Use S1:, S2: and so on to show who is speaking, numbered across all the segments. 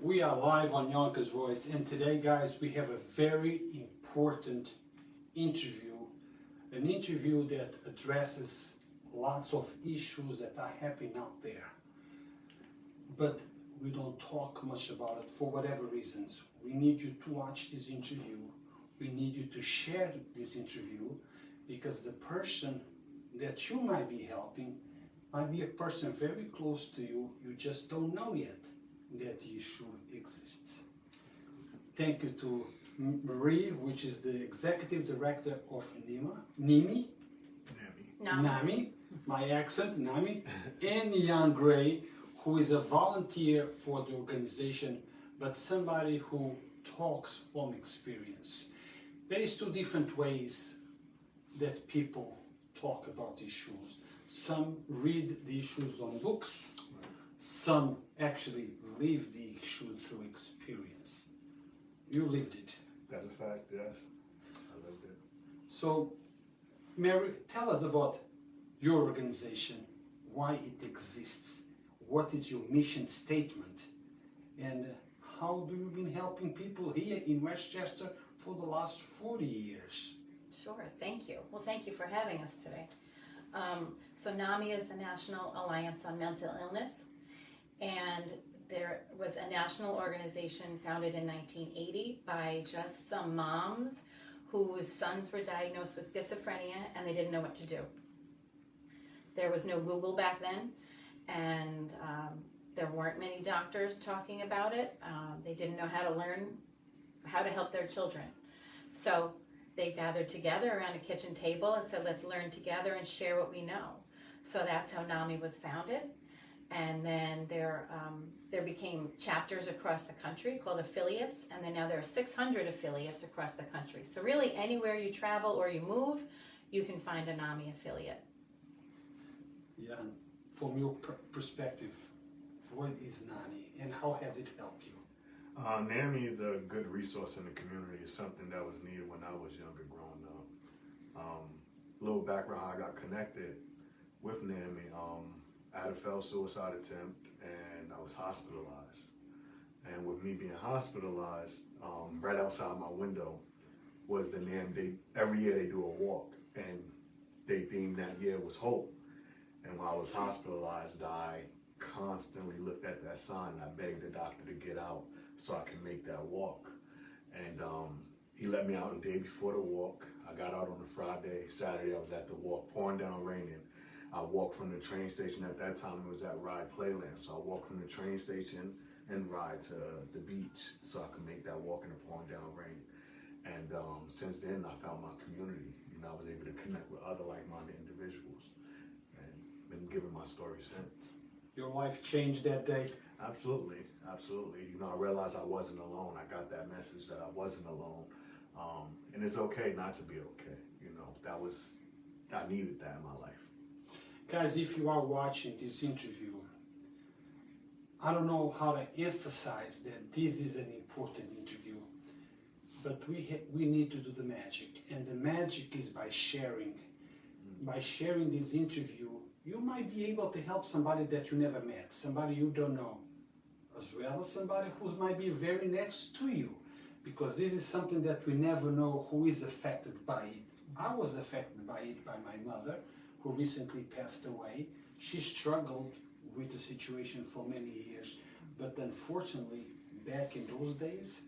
S1: We are live on Yonkers Voice, and today, guys, we have a very important interview, an interview that addresses lots of issues that are happening out there. But we don't talk much about it for whatever reasons. We need you to watch this interview. We need you to share this interview because the person that you might be helping might be a person very close to you. You just don't know yet that the issue exists. Thank you to Marie, which is the Executive Director of NIMA, NAMI, my accent, NAMI, and Jan Gray, who is a volunteer for the organization, but somebody who talks from experience. There is two different ways that people talk about issues. Some read the issues on books, some actually live the issue through experience. You lived it.
S2: That's a fact, yes. I lived it.
S1: So, Mary, tell us about your organization, why it exists, what is your mission statement, and how do you been helping people here in Westchester for the last 40 years?
S3: Sure, thank you. Well, thank you for having us today. So NAMI is the National Alliance on Mental Illness, and there was a national organization founded in 1980 by just some moms whose sons were diagnosed with schizophrenia and they didn't know what to do. There was no Google back then, and there weren't many doctors talking about it. They didn't know how to learn how to help their children. So they gathered together around a kitchen table and said, let's learn together and share what we know. So that's how NAMI was founded. And then there became chapters across the country called affiliates, and then now there are 600 affiliates across the country. So really anywhere you travel or you move, you can find a NAMI affiliate.
S1: Yeah, from your perspective, what is NAMI and how has it helped you?
S2: NAMI is a good resource in the community. It's something that was needed when I was younger growing up. Little background how I got connected with NAMI. I had a failed suicide attempt and I was hospitalized. And with me being hospitalized, right outside my window was the NAMI. Every year they do a walk, and they themed that year was hope. And while I was hospitalized, I constantly looked at that sign. I begged the doctor to get out so I could make that walk. And he let me out the day before the walk. I got out on a Friday. Saturday I was at the walk, pouring down raining. I walked from the train station. At that time it was at Ride Playland. So I walked from the train station and ride to the beach so I could make that walk in the pouring down rain. And since then I found my community. You know, I was able to connect with other like-minded individuals and been giving my story since.
S1: Your life changed that day?
S2: Absolutely, absolutely. You know, I realized I wasn't alone. I got that message that I wasn't alone. And it's okay not to be okay. You know, I needed that in my life.
S1: Guys, if you are watching this interview, I don't know how to emphasize that this is an important interview, but we need to do the magic. And the magic is by sharing. By sharing this interview, you might be able to help somebody that you never met, somebody you don't know, as well as somebody who might be very next to you, because this is something that we never know who is affected by it. I was affected by it by my mother, who recently passed away. She struggled with the situation for many years, but unfortunately, back in those days,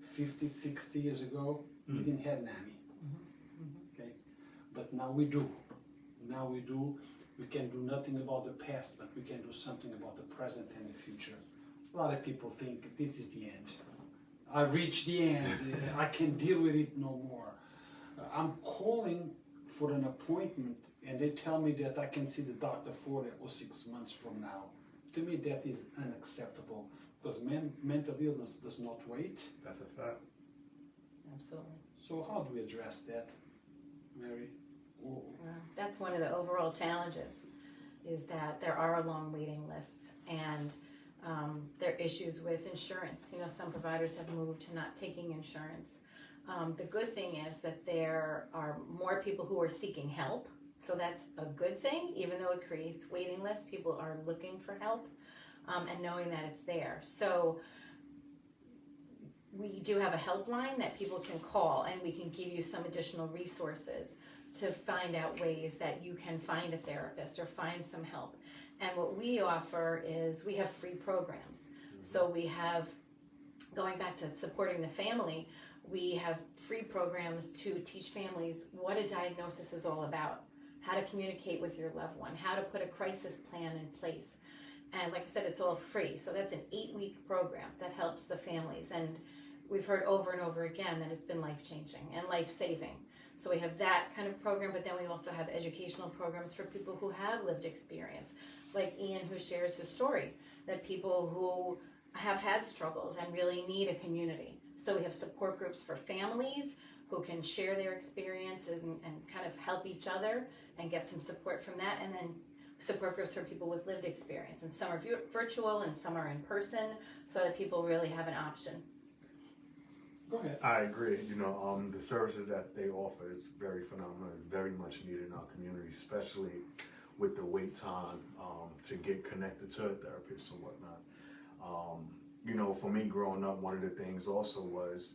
S1: 50, 60 years ago, we didn't have NAMI. Okay? But now we do. Now we do. We can do nothing about the past, but we can do something about the present and the future. A lot of people think this is the end. I've reached the end. I can't deal with it no more. I'm calling for an appointment and they tell me that I can see the doctor 4 or 6 months from now. To me, that is unacceptable because mental illness does not wait.
S2: That's a fact.
S3: Absolutely.
S1: So how do we address that, Mary?
S3: Well, that's one of the overall challenges, is that there are long waiting lists, and there are issues with insurance. You know, some providers have moved to not taking insurance. The good thing is that there are more people who are seeking help, so that's a good thing, even though it creates waiting lists. People are looking for help. and knowing that it's there. So we do have a helpline that people can call, and we can give you some additional resources to find out ways that you can find a therapist or find some help. And what we offer is we have free programs. So we have, going back to supporting the family, we have free programs to teach families what a diagnosis is all about, how to communicate with your loved one, how to put a crisis plan in place. And like I said, it's all free. So that's an 8-week program that helps the families. And we've heard over and over again that it's been life-changing and life-saving. So we have that kind of program, but then we also have educational programs for people who have lived experience, like Ian, who shares his story, that people who have had struggles and really need a community. So we have support groups for families who can share their experiences and kind of help each other and get some support from that, and then support groups for people with lived experience. And some are virtual and some are in person, so that people really have an option.
S1: Go ahead.
S2: I agree. The services that they offer is very phenomenal and very much needed in our community, especially with the wait time to get connected to a therapist and whatnot. For me growing up, one of the things also was,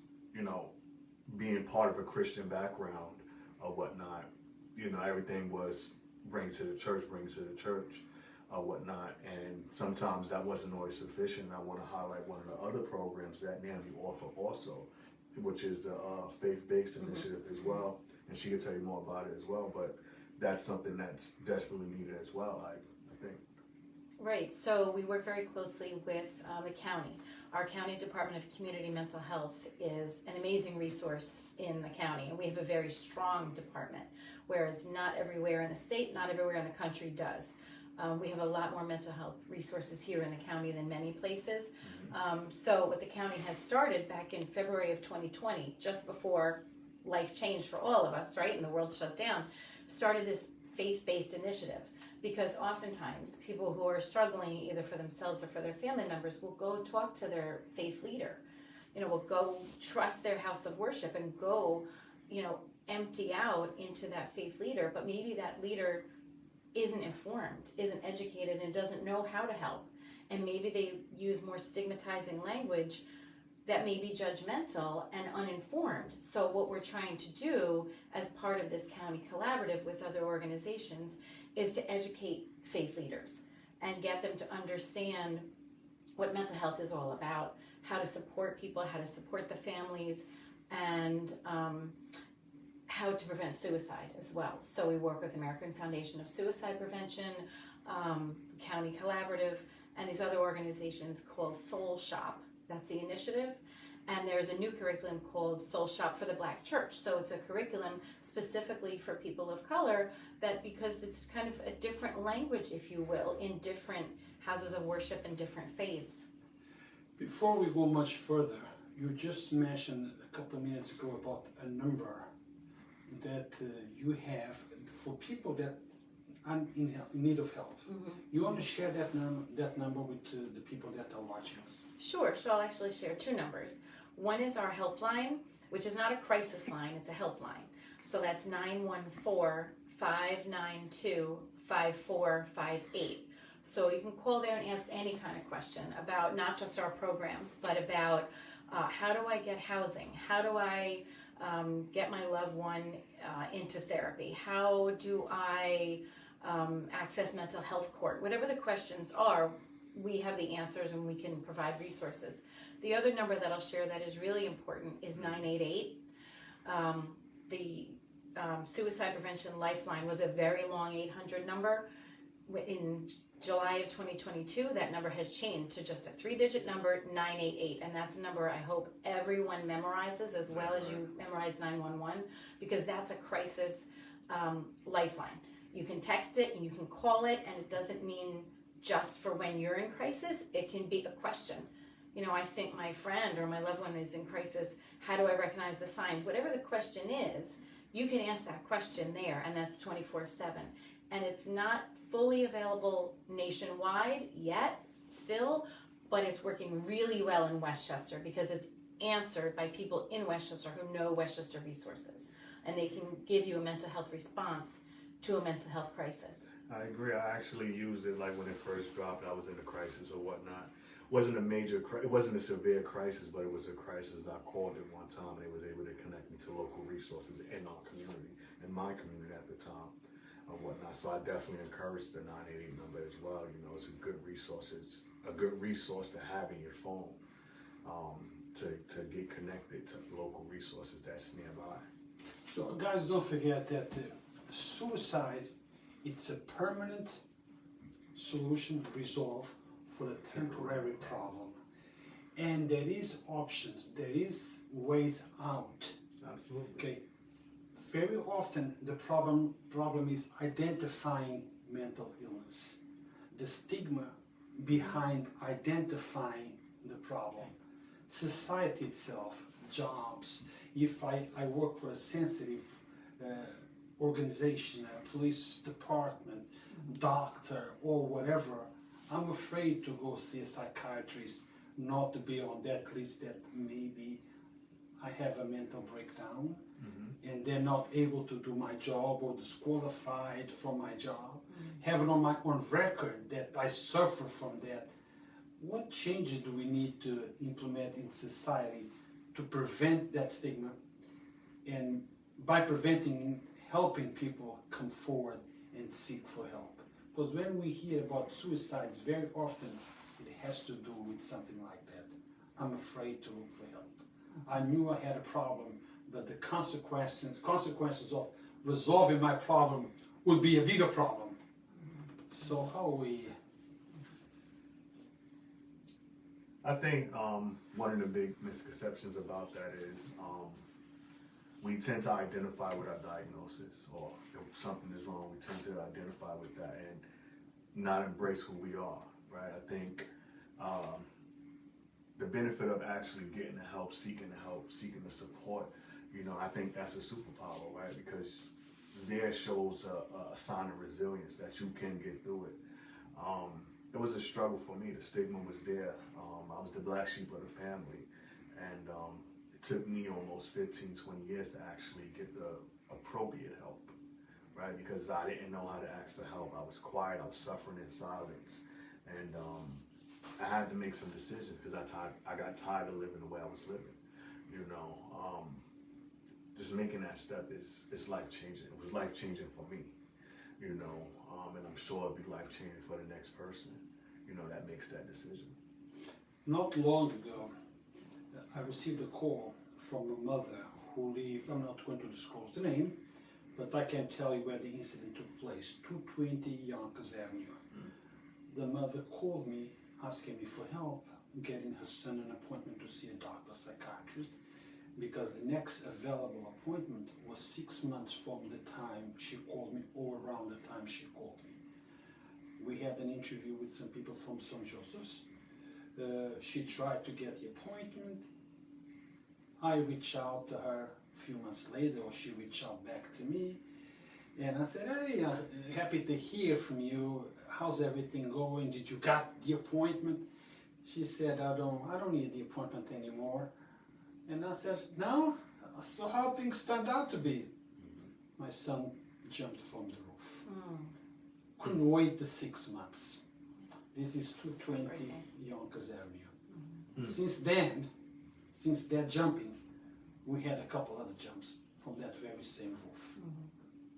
S2: being part of a Christian background or whatnot. Everything was bring to the church, or whatnot. And sometimes that wasn't always sufficient. I want to highlight one of the other programs that NAMI offer also, which is the faith-based initiative as well. And she can tell you more about it as well. But that's something that's desperately needed as well, I think.
S3: Right, so we work very closely with the county. Our county Department of Community Mental Health is an amazing resource in the county, and we have a very strong department, whereas not everywhere in the state, not everywhere in the country does. We have a lot more mental health resources here in the county than many places. So what the county has started back in February of 2020, just before life changed for all of us, right, and the world shut down, started this faith-based initiative. Because oftentimes people who are struggling either for themselves or for their family members will go talk to their faith leader, will go trust their house of worship and go, empty out into that faith leader. But maybe that leader isn't informed, isn't educated, and doesn't know how to help. And maybe they use more stigmatizing language that may be judgmental and uninformed. So what we're trying to do as part of this county collaborative with other organizations is to educate faith leaders and get them to understand what mental health is all about, how to support people, how to support the families, and how to prevent suicide as well. So we work with American Foundation of Suicide Prevention, County Collaborative, and these other organizations called Soul Shop. That's the initiative. And there's a new curriculum called Soul Shop for the Black Church. So it's a curriculum specifically for people of color, that because it's kind of a different language, if you will, in different houses of worship and different faiths.
S1: Before we go much further, you just mentioned a couple of minutes ago about a number that you have for people that are in need of help. You want to share that number with the people that are watching us?
S3: Sure. So I'll actually share two numbers. One is our helpline, which is not a crisis line, it's a helpline. So that's 914-592-5458. So you can call there and ask any kind of question about not just our programs, but about how do I get housing? How do I get my loved one into therapy? How do I access mental health court? Whatever the questions are, we have the answers and we can provide resources. The other number that I'll share that is really important is 988. The Suicide Prevention Lifeline was a very long 800 number. In July of 2022, that number has changed to just a 3-digit number, 988, and that's a number I hope everyone memorizes as well as you memorize 911, because that's a crisis lifeline. You can text it and you can call it, and it doesn't mean just for when you're in crisis. It can be a question. I think my friend or my loved one is in crisis. How do I recognize the signs? Whatever the question is, you can ask that question there, and that's 24/7. And it's not fully available nationwide yet, still, but it's working really well in Westchester because it's answered by people in Westchester who know Westchester resources, and they can give you a mental health response to a mental health crisis.
S2: I agree. I actually used it like when it first dropped. I was in a crisis or whatnot. Wasn't a major, it wasn't a severe crisis, but it was a crisis. I called it one time, and they was able to connect me to local resources in our community, in my community at the time, or whatnot. So I definitely encourage the 988 number as well. You know, it's a good resource. It's a good resource to have in your phone, to get connected to local resources that's nearby.
S1: So guys, don't forget that suicide, it's a permanent solution resolve for a temporary problem. And there is options, there is ways out.
S2: Absolutely.
S1: Okay. Very often the problem is identifying mental illness. The stigma behind identifying the problem. Society itself, jobs. If I work for a sensitive organization, a police department, doctor, or whatever, I'm afraid to go see a psychiatrist, not to be on that list that maybe I have a mental breakdown and they're not able to do my job or disqualified from my job. Have it on my own record that I suffer from that. What changes do we need to implement in society to prevent that stigma, and by preventing, helping people come forward and seek for help? Because when we hear about suicides, very often it has to do with something like that. I'm afraid to look for help. I knew I had a problem, but the consequences of resolving my problem would be a bigger problem. So how we...
S2: I think one of the big misconceptions about that is we tend to identify with our diagnosis, or if something is wrong, we tend to identify with that and not embrace who we are, right? I think the benefit of actually getting the help, seeking the support, you know, I think that's a superpower, right? Because there shows a sign of resilience that you can get through it. It was a struggle for me. The stigma was there. I was the black sheep of the family, and it took me almost 15, 20 years to actually get the appropriate help, right? Because I didn't know how to ask for help. I was quiet. I was suffering in silence, and I had to make some decisions because I got tired of living the way I was living. You know, just making that step is life changing. It was life changing for me. You know, and I'm sure it'll be life changing for the next person, you know, that makes that decision.
S1: Not long ago, I received a call from a mother who lived, I'm not going to disclose the name, but I can tell you where the incident took place, 220 Yonkers Avenue. The mother called me asking me for help getting her son an appointment to see a doctor, psychiatrist, because the next available appointment was 6 months from the time she called me, or around the time she called me. We had an interview with some people from St. Joseph's. She tried to get the appointment. I reached out to her a few months later, or she reached out back to me. And I said, hey, I'm happy to hear from you. How's everything going? Did you got the appointment? She said, I don't need the appointment anymore. And I said, no? So how things turned out to be? My son jumped from the roof. Couldn't wait the 6 months. This is 220 Yonkers Avenue. Since that jumping, we had a couple other jumps from that very same roof.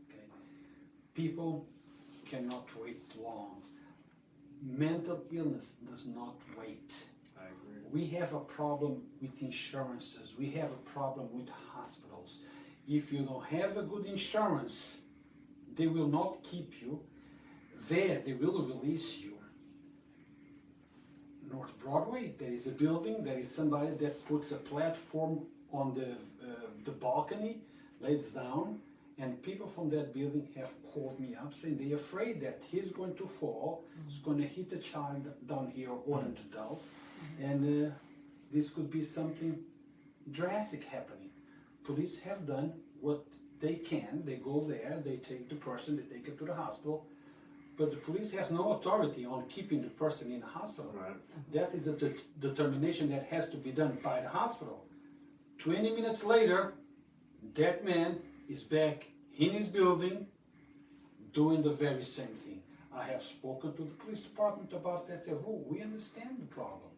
S1: Okay. People cannot wait long. Mental illness does not wait.
S2: I agree.
S1: We have a problem with insurances. We have a problem with hospitals. If you don't have a good insurance, they will not keep you there. They will release you. North Broadway, there is a building, there is somebody that puts a platform on the balcony, lays down, and people from that building have called me up saying they're afraid that he's going to fall, he's going to hit a child down here or an adult, and this could be something drastic happening. Police have done what they can. They go there, they take the person, they take it to the hospital, but the police has no authority on keeping the person in the hospital.
S2: Right.
S1: That is a determination that has to be done by the hospital. 20 minutes later, that man is back in his building doing the very same thing. I have spoken to the police department about that. They said, oh, we understand the problem.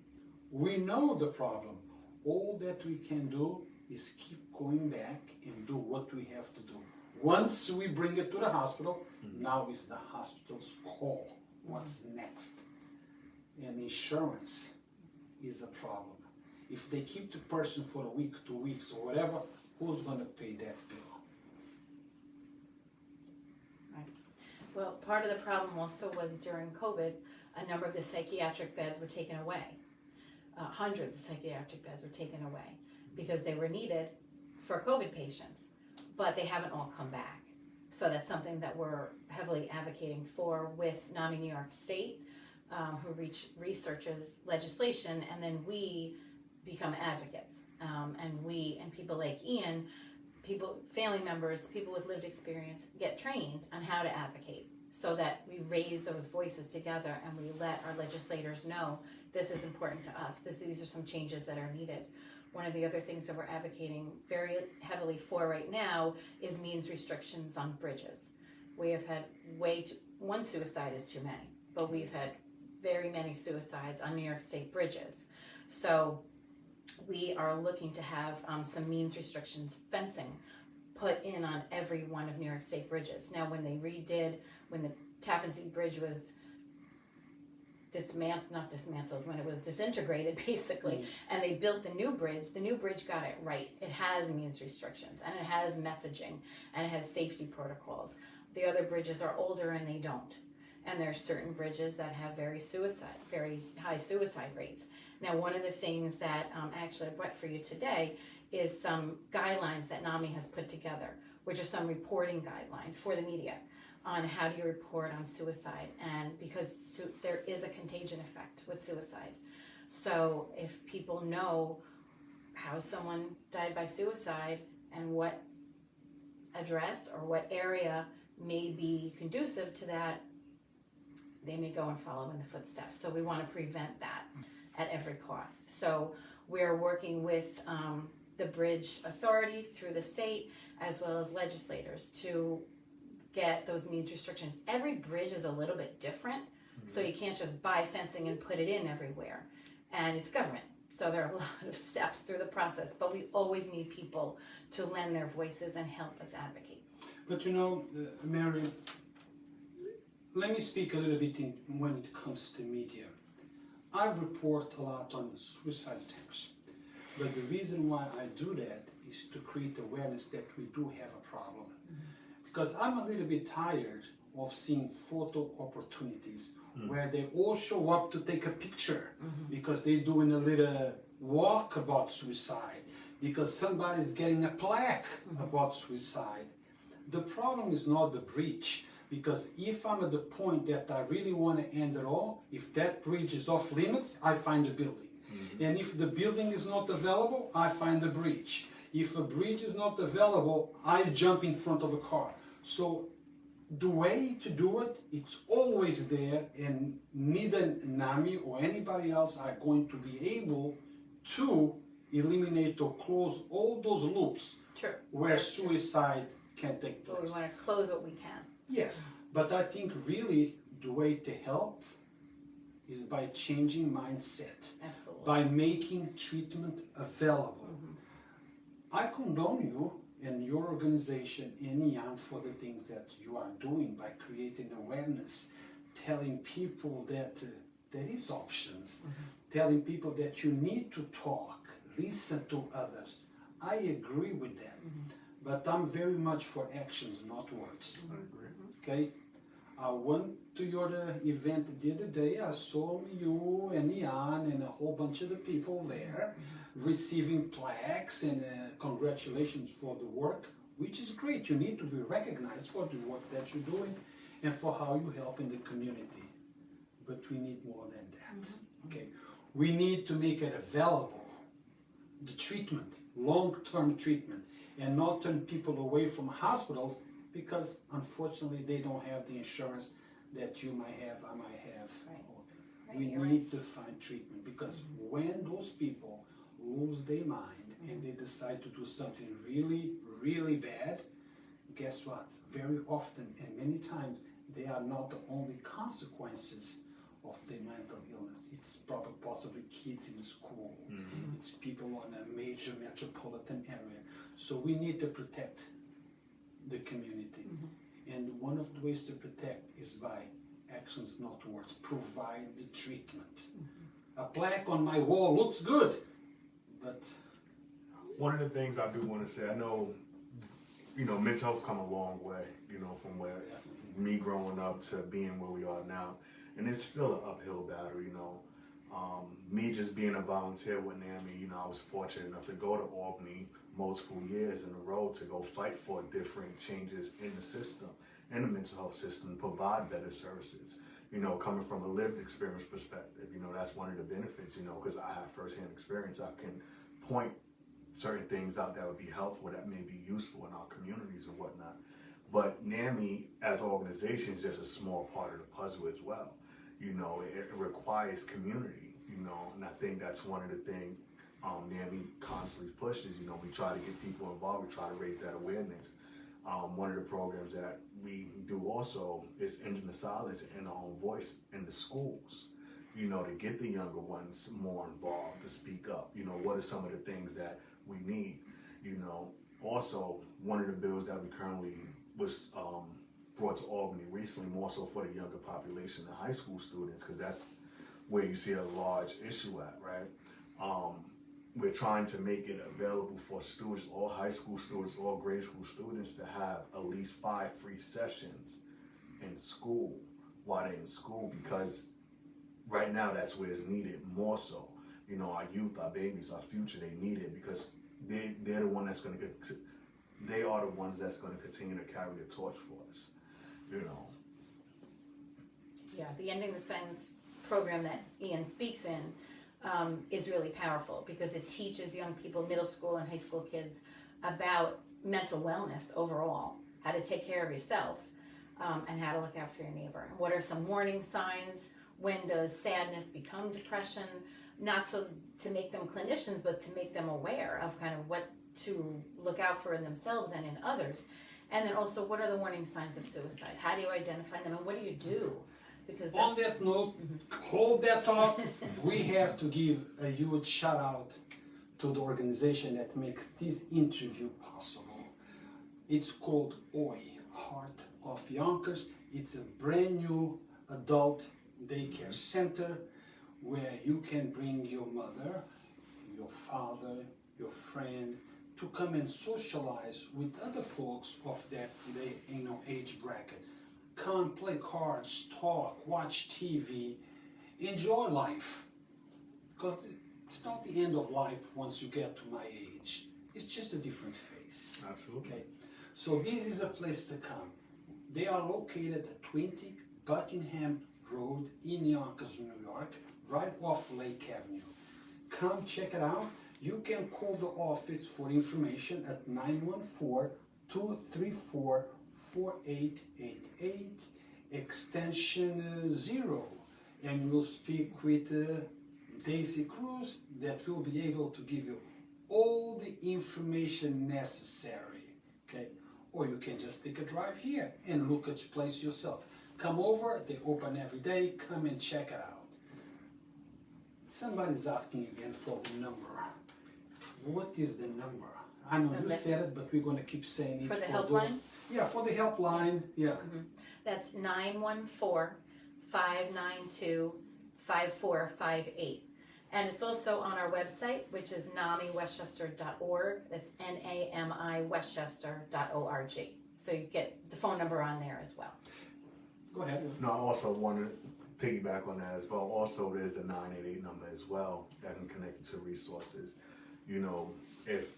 S1: We know the problem. All that we can do is keep going back and do what we have to do. Once we bring it to the hospital, now is the hospital's call. What's next? And insurance is a problem. If they keep the person for a week, 2 weeks, or whatever, who's going to pay that bill?
S3: Right. Well, part of the problem also was during COVID, a number of the psychiatric beds were taken away. Hundreds of psychiatric beds were taken away because they were needed for COVID patients, but they haven't all come back. So that's something that we're heavily advocating for with NAMI New York State, who researches legislation, and then we become advocates. And people like Ian, family members, people with lived experience, get trained on how to advocate so that we raise those voices together and we let our legislators know this is important to us. These are some changes that are needed. One of the other things that we're advocating very heavily for right now is means restrictions on bridges. We have had one suicide is too many, but we've had very many suicides on New York State bridges. So we are looking to have some means restrictions, fencing, put in on every one of New York State bridges. Now, when the Tappan Zee Bridge was when it was disintegrated basically, and they built the new bridge got it right. It has means restrictions, and it has messaging, and it has safety protocols. The other bridges are older and they don't. And there are certain bridges that have very high suicide rates. Now, one of the things that actually I brought for you today is some guidelines that NAMI has put together, which are some reporting guidelines for the media on how do you report on suicide, and because there is a contagion effect with suicide. So if people know how someone died by suicide and what address or what area may be conducive to that, they may go and follow in the footsteps. So we want to prevent that at every cost. So we're working with the Bridge Authority through the state as well as legislators to get those means restrictions. Every bridge is a little bit different, so you can't just buy fencing and put it in everywhere. And it's government, so there are a lot of steps through the process, but we always need people to lend their voices and help us advocate.
S1: But you know, Mary, let me speak a little bit when it comes to media. I report a lot on suicide attempts, but the reason why I do that is to create awareness that we do have a problem. Because I'm a little bit tired of seeing photo opportunities where they all show up to take a picture because they're doing a little walk about suicide, because somebody's getting a plaque about suicide. The problem is not the bridge, because if I'm at the point that I really want to end it all, if that bridge is off limits, I find a building. And if the building is not available, I find a bridge. If a bridge is not available, I jump in front of a car. So the way to do it, it's always there, and neither NAMI or anybody else are going to be able to eliminate or close all those loops where suicide can take place.
S3: But we want to close what we can.
S1: Yes, but I think really the way to help is by changing mindset, by making treatment available. I condone you and your organization and Ian for the things that you are doing by creating awareness, telling people that there is options, telling people that you need to talk, listen to others. I agree with that, but I'm very much for actions, not words.
S2: I agree.
S1: Okay? I went to your event the other day. I saw you and Ian and a whole bunch of the people there receiving plaques and congratulations for the work, which is great. You need to be recognized for the work that you're doing and for how you help in the community. But we need more than that. Okay? We need to make it available, the treatment, long-term treatment, and not turn people away from hospitals because unfortunately they don't have the insurance that you might have, I might have. We need to find treatment, because when those people lose their mind and they decide to do something really, really bad, guess what? Very often and many times they are not the only consequences of the mental illness. It's probably possibly kids in school. It's people on a major metropolitan area. So we need to protect the community. And one of the ways to protect is by actions, not words. Provide the treatment. A plaque on my wall looks good, but
S2: one of the things I do want to say, I know, mental health come a long way, from where me growing up to being where we are now. And it's still an uphill battle, me just being a volunteer with NAMI, I was fortunate enough to go to Albany multiple years in a row to go fight for different changes in the system, in the mental health system, provide better services. Coming from a lived experience perspective, that's one of the benefits, because I have firsthand experience. I can point certain things out that would be helpful, that may be useful in our communities and whatnot. But NAMI as an organization is just a small part of the puzzle as well. It requires community, and I think that's one of the things NAMI constantly pushes. We try to get people involved, we try to raise that awareness. One of the programs that we do also is ending the silence in our own voice in the schools, to get the younger ones more involved, to speak up. What are some of the things that we need? Also, one of the bills that we currently was brought to Albany recently, more so for the younger population, the high school students, because that's where you see a large issue at, right? We're trying to make it available for students, all high school students, all grade school students, to have at least 5 free sessions in school while they're in school, because right now that's where it's needed more so. Our youth, our babies, our future, they need it because they're the one that's going to, they are the ones that's going to continue to carry the torch for us,
S3: Yeah, the Ending the Silence program that Ian speaks in is really powerful because it teaches young people, middle school and high school kids, about mental wellness overall, how to take care of yourself, and how to look out for your neighbor. What are some warning signs? When does sadness become depression? Not so to make them clinicians, but to make them aware of kind of what to look out for in themselves and in others. And then also, what are the warning signs of suicide? How do you identify them, and what do you do? Because
S1: on that note, hold that thought. We have to give a huge shout out to the organization that makes this interview possible. It's called OI, Heart of Yonkers. It's a brand new adult daycare center where you can bring your mother, your father, your friend to come and socialize with other folks of that age bracket. Come, play cards, talk, watch TV, enjoy life. Because it's not the end of life once you get to my age. It's just a different phase.
S2: Absolutely.
S1: Okay. So this is a place to come. They are located at 20 Buckingham Road in Yonkers, New York, right off Lake Avenue. Come check it out. You can call the office for information at 914-234-4888, extension 0. And we'll speak with Daisy Cruz that will be able to give you all the information necessary. Okay? Or you can just take a drive here and look at the place yourself. Come over, they open every day, come and check it out. Somebody's asking again for the number. What is the number? I know you said it, but we're going to keep saying it.
S3: For the helpline?
S1: Yeah, for the helpline, yeah.
S3: Mm-hmm. That's 914-592-5458. And it's also on our website, which is NAMIWestchester.org. That's NAMI Westchester.org. So you get the phone number on there as well.
S1: Go ahead.
S2: No, I also want to piggyback on that as well. Also, there's the 988 number as well that can connect you to resources. If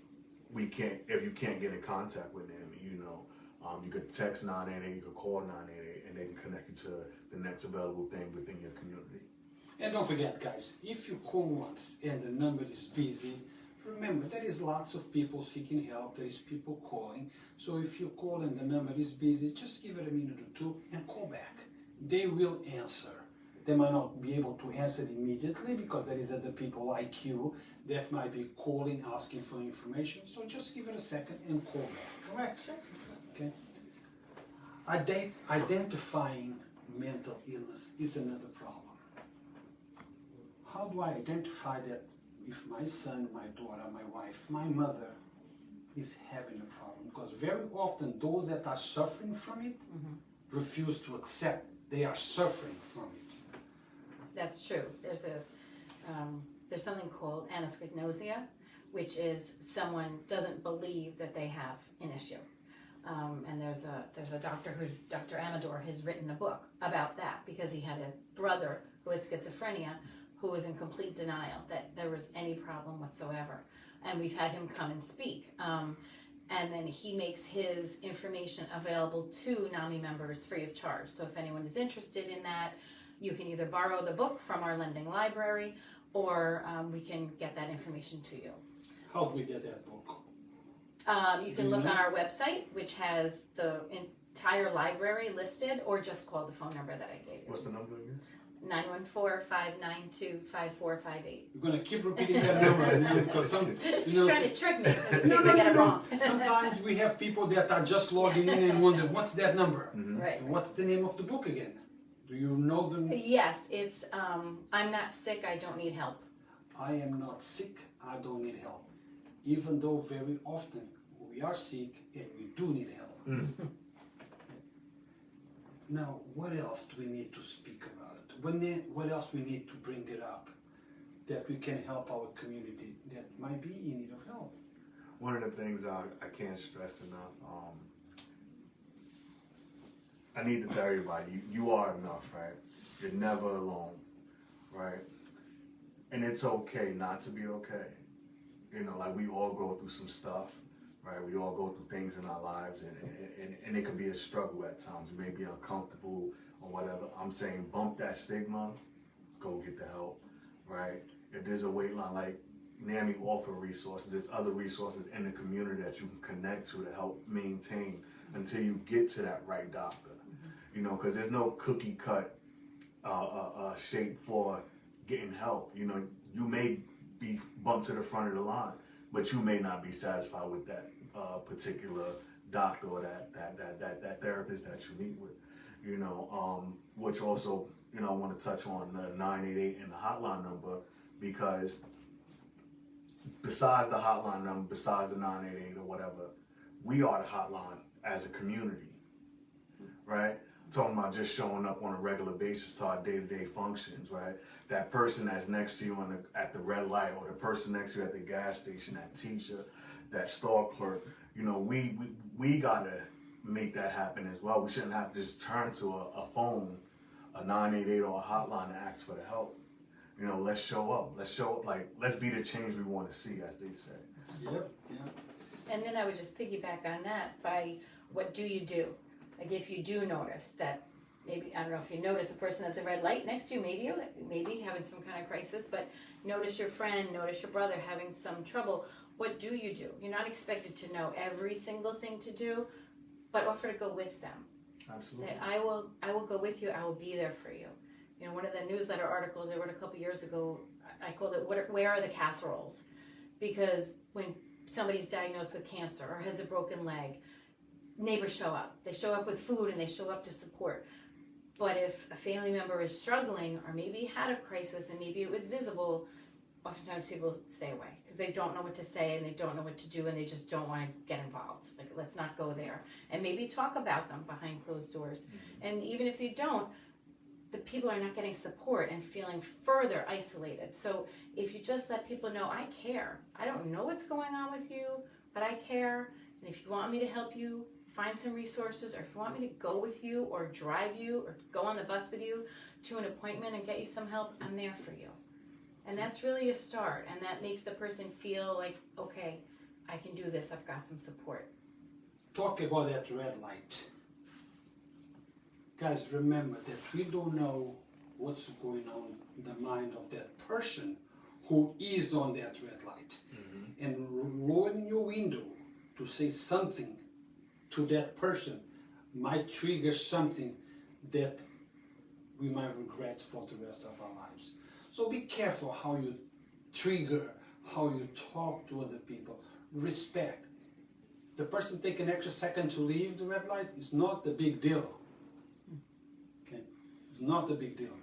S2: you can't get in contact with them, you could text 988, you could call 988, and they can connect you to the next available thing within your community.
S1: And don't forget, guys, if you call once and the number is busy, remember, there is lots of people seeking help, there is people calling. So if you call and the number is busy, just give it a minute or two and call back. They will answer. They might not be able to answer immediately because there is other people like you that might be calling, asking for information. So just give it a second and call back, correct?
S3: Sure.
S1: Okay. Identifying mental illness is another problem. How do I identify that if my son, my daughter, my wife, my mother is having a problem? Because very often those that are suffering from it refuse to accept they are suffering from it.
S3: That's true. There's something called anosognosia, which is someone doesn't believe that they have an issue. And there's a doctor Dr. Amador has written a book about that because he had a brother who had schizophrenia who was in complete denial that there was any problem whatsoever. And we've had him come and speak. And then he makes his information available to NAMI members free of charge. So if anyone is interested in that, you can either borrow the book from our lending library or we can get that information to you.
S1: How do we get that book?
S3: You can look on our website, which has the entire library listed, or just call the phone number that I gave you.
S2: What's the number again?
S3: 914-592-5458.
S1: You're going to keep repeating that number because
S3: Trying to trick me and see if I get it wrong.
S1: Sometimes we have people that are just logging in and wondering, what's that number?
S3: Right.
S1: And what's the name of the book again? Do you know the name?
S3: Yes, it's I'm Not Sick, I Don't Need Help.
S1: I am not sick, I don't need help. Even though very often we are sick and we do need help. Now, what else do we need to speak about it? What else we need to bring it up that we can help our community that might be in need of help?
S2: One of the things I can't stress enough, I need to tell everybody, you are enough, right? You're never alone, right? And it's okay not to be okay. You know, like we all go through some stuff, right? We all go through things in our lives and it can be a struggle at times. You may be uncomfortable or whatever. I'm saying bump that stigma, go get the help, right? If there's a wait line, like NAMI offer resources, there's other resources in the community that you can connect to help maintain until you get to that right doctor. You know, because there's no cookie cut shape for getting help. You know, you may be bumped to the front of the line, but you may not be satisfied with that particular doctor or that therapist that you meet with. You know, which also, you know, I want to touch on the 988 and the hotline number, because besides the hotline number, besides the 988 or whatever, we are the hotline as a community, right? Talking about just showing up on a regular basis to our day-to-day functions, right? That person that's next to you at the red light, or the person next to you at the gas station, that teacher, that store clerk, you know, we gotta make that happen as well. We shouldn't have to just turn to a phone, a 988 or a hotline to ask for the help. You know, let's show up. Let's show up, like, let's be the change we want to see, as they say.
S1: Yep.
S3: And then I would just piggyback on that by what do you do? Like if you do notice that maybe, I don't know if you notice the person at the red light next to you, maybe having some kind of crisis, but notice your friend, notice your brother having some trouble. What do? You're not expected to know every single thing to do, but offer to go with them.
S2: Absolutely.
S3: Say, I will go with you, I will be there for you. You know, one of the newsletter articles I wrote a couple years ago, I called it, where are the casseroles? Because when somebody's diagnosed with cancer or has a broken leg, neighbors show up. They show up with food and they show up to support. But if a family member is struggling or maybe had a crisis and maybe it was visible, oftentimes people stay away because they don't know what to say and they don't know what to do and they just don't want to get involved. Like, let's not go there. And maybe talk about them behind closed doors. And even if you don't, the people are not getting support and feeling further isolated. So if you just let people know, I care. I don't know what's going on with you, but I care. And if you want me to help you, find some resources, or if you want me to go with you or drive you or go on the bus with you to an appointment and get you some help, I'm there for you. And that's really a start, and that makes the person feel like, okay, I can do this, I've got some support.
S1: Talk about that red light. Guys, remember that we don't know what's going on in the mind of that person who is on that red light. And lowering your window to say something to that person might trigger something that we might regret for the rest of our lives. So be careful how you trigger, how you talk to other people. Respect. the person take an extra second to leave the red light is not a big deal. Okay, it's not a big deal.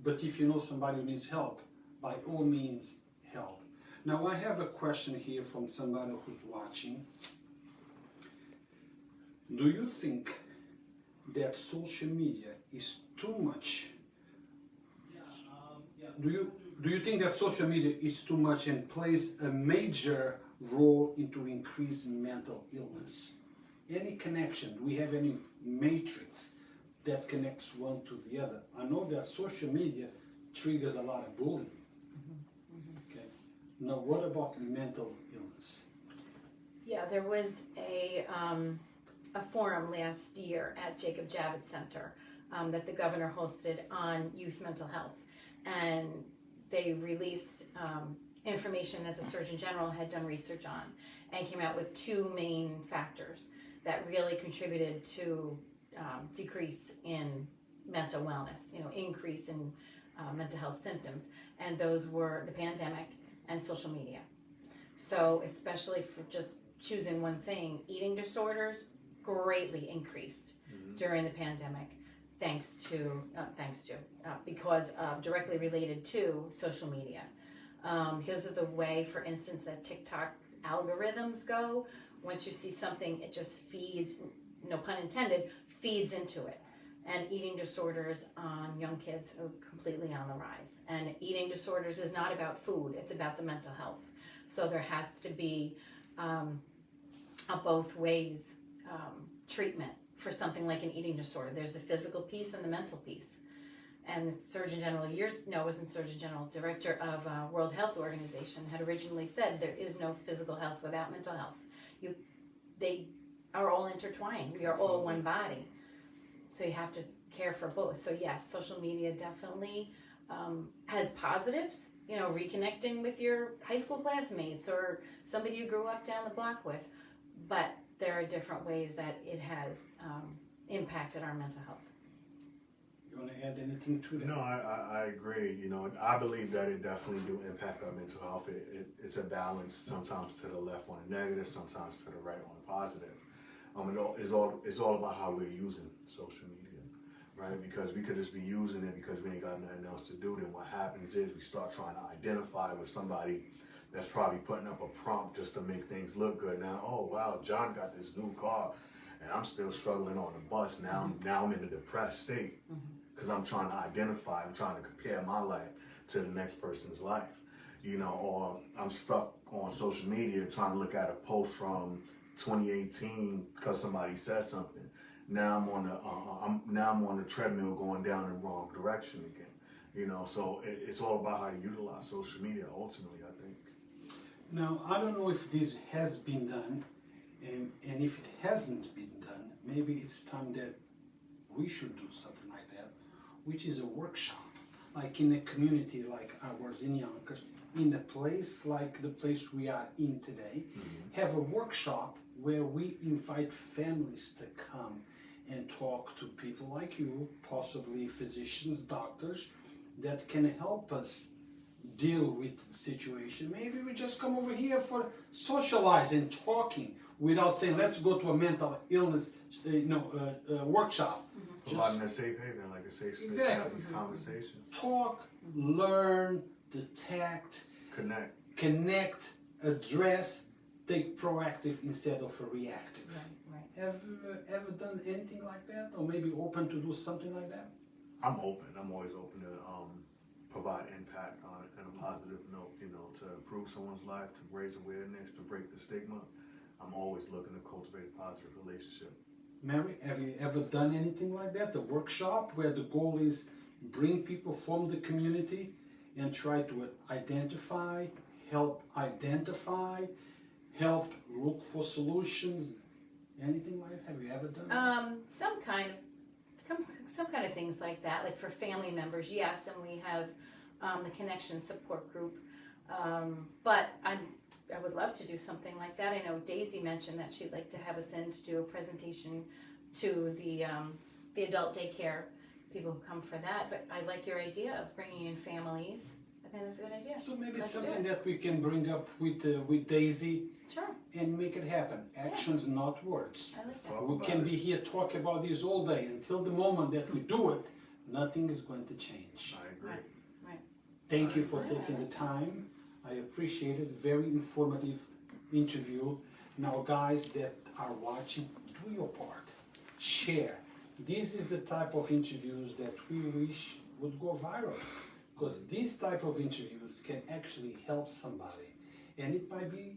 S1: But if you know somebody who needs help, by all means, help. Now I have a question here from somebody who's watching. Do you think that social media is too much? Do you think that social media is too much and plays a major role into increased mental illness? Any connection? Do we have any matrix that connects one to the other? I know that social media triggers a lot of bullying. Okay. Now, what about mental illness?
S3: Yeah, there was a forum last year at Jacob Javits Center that the governor hosted on youth mental health, and they released information that the Surgeon General had done research on and came out with two main factors that really contributed to decrease in mental wellness, increase in mental health symptoms, and those were the pandemic and social media. So especially for just choosing one thing, eating disorders greatly increased during the pandemic because directly related to social media. Because of the way, for instance, that TikTok algorithms go, once you see something, it just feeds, no pun intended, feeds into it. And eating disorders on young kids are completely on the rise. And eating disorders is not about food, it's about the mental health. So there has to be a both ways treatment for something like an eating disorder. There's the physical piece and the mental piece. And the Surgeon General Director of World Health Organization had originally said there is no physical health without mental health. They are all intertwined. We are all one body. So you have to care for both. So yes, social media definitely has positives, reconnecting with your high school classmates or somebody you grew up down the block with. But there are different ways that it has impacted our mental health.
S1: You want to add anything to that?
S2: No, I agree. I believe that it definitely do impact our mental health. It's a balance, sometimes to the left on the negative, sometimes to the right on the positive. It's all about how we're using social media, right? Because we could just be using it because we ain't got nothing else to do. Then what happens is we start trying to identify with somebody that's probably putting up a prompt just to make things look good. Now, oh wow, John got this new car, and I'm still struggling on the bus. Now I'm in a depressed state because I'm trying to identify. I'm trying to compare my life to the next person's life, or I'm stuck on social media trying to look at a post from 2018 because somebody said something. Now I'm on the treadmill going down in the wrong direction again. So it's all about how you utilize social media ultimately, I think.
S1: Now, I don't know if this has been done, and if it hasn't been done, maybe it's time that we should do something like that, which is a workshop, like in a community like ours in Yonkers, in a place like the place we are in today, have a workshop where we invite families to come and talk to people like you, possibly physicians, doctors, that can help us deal with the situation. Maybe we just come over here for socializing, talking, without saying, let's go to a mental illness workshop.
S2: Providing a safe haven, like a safe space to have these conversations.
S1: Talk, learn, detect, connect, address, take proactive instead of reactive.
S3: Right.
S1: Have you ever done anything like that, or maybe open to do something like that?
S2: I'm open. I'm always open to provide impact on a positive note, to improve someone's life, to raise awareness, to break the stigma. I'm always looking to cultivate a positive relationship.
S1: Mary, have you ever done anything like that? A workshop where the goal is bring people from the community and try to help look for solutions. Anything like that? Have you ever done that?
S3: Some kind of things like that, like for family members, yes, and we have the Connection Support Group. But I would love to do something like that. I know Daisy mentioned that she'd like to have us in to do a presentation to the adult daycare people who come for that. But I like your idea of bringing in families. I think that's a good idea.
S1: So maybe something that we can bring up with Daisy
S3: Sure.
S1: and make it happen. Actions, not words.
S3: I understand.
S2: Talk
S1: We
S2: about
S1: can
S2: it.
S1: be here talk about this all day until the moment that we do it, nothing is going to change.
S2: I agree.
S3: Right. Right.
S1: Thank you for
S3: Yeah, I
S1: taking the
S3: like that.
S1: time. I appreciate it. Very informative interview. Now, guys that are watching, do your part. Share. This is the type of interviews that we wish would go viral. Because these type of interviews can actually help somebody. And it might be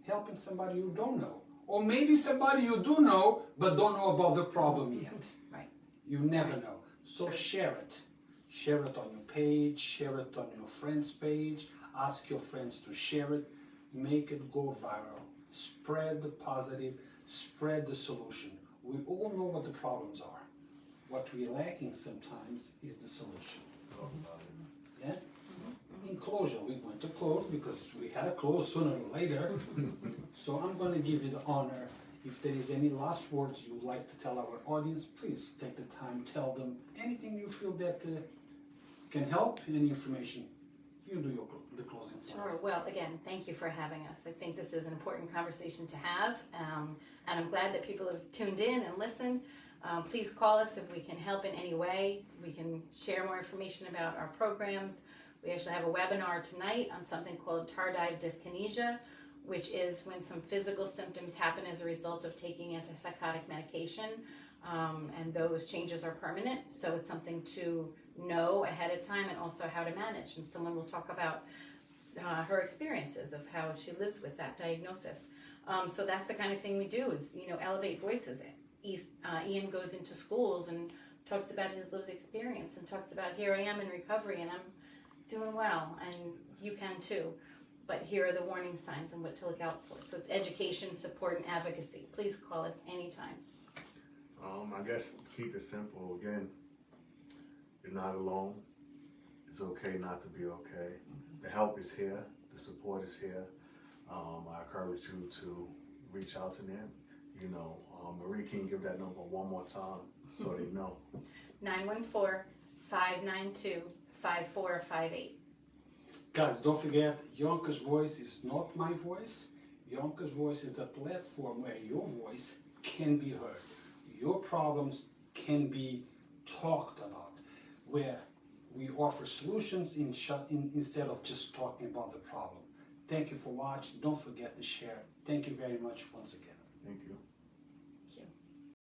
S1: helping somebody you don't know. Or maybe somebody you do know, but don't know about the problem yet.
S3: Right.
S1: You never know. So
S3: Sure.
S1: share it. Share it on your page, share it on your friend's page, ask your friends to share it, make it go viral. Spread the positive, spread the solution. We all know what the problems are. What we're lacking sometimes is the solution.
S2: Talk about it.
S1: Yeah? In closure, we're going to close because we had to close sooner or later. So I'm going to give you the honor. If there is any last words you'd like to tell our audience, please take the time, tell them anything you feel that can help, any information. You do the closing for
S3: Sure.
S1: us.
S3: Well, again, thank you for having us. I think this is an important conversation to have, and I'm glad that people have tuned in and listened. Please call us if we can help in any way. We can share more information about our programs. We actually have a webinar tonight on something called tardive dyskinesia, which is when some physical symptoms happen as a result of taking antipsychotic medication, and those changes are permanent. So it's something to know ahead of time and also how to manage. And someone will talk about her experiences of how she lives with that diagnosis. So that's the kind of thing we do is, elevate voices. Ian goes into schools and talks about his lived experience and talks about here I am in recovery and I'm doing well, and you can too. But here are the warning signs and what to look out for. So it's education, support, and advocacy. Please call us anytime.
S2: I guess keep it simple. Again, you're not alone. It's okay not to be okay. The help is here. The support is here. I encourage you to reach out to them. Marie, can you give that number one more time so they know?
S3: 914-592-5458.
S1: Guys, don't forget, Yonkers Voice is not my voice. Yonkers Voice is the platform where your voice can be heard. Your problems can be talked about, where we offer solutions instead of just talking about the problem. Thank you for watching. Don't forget to share. Thank you very much once again.
S2: Thank you.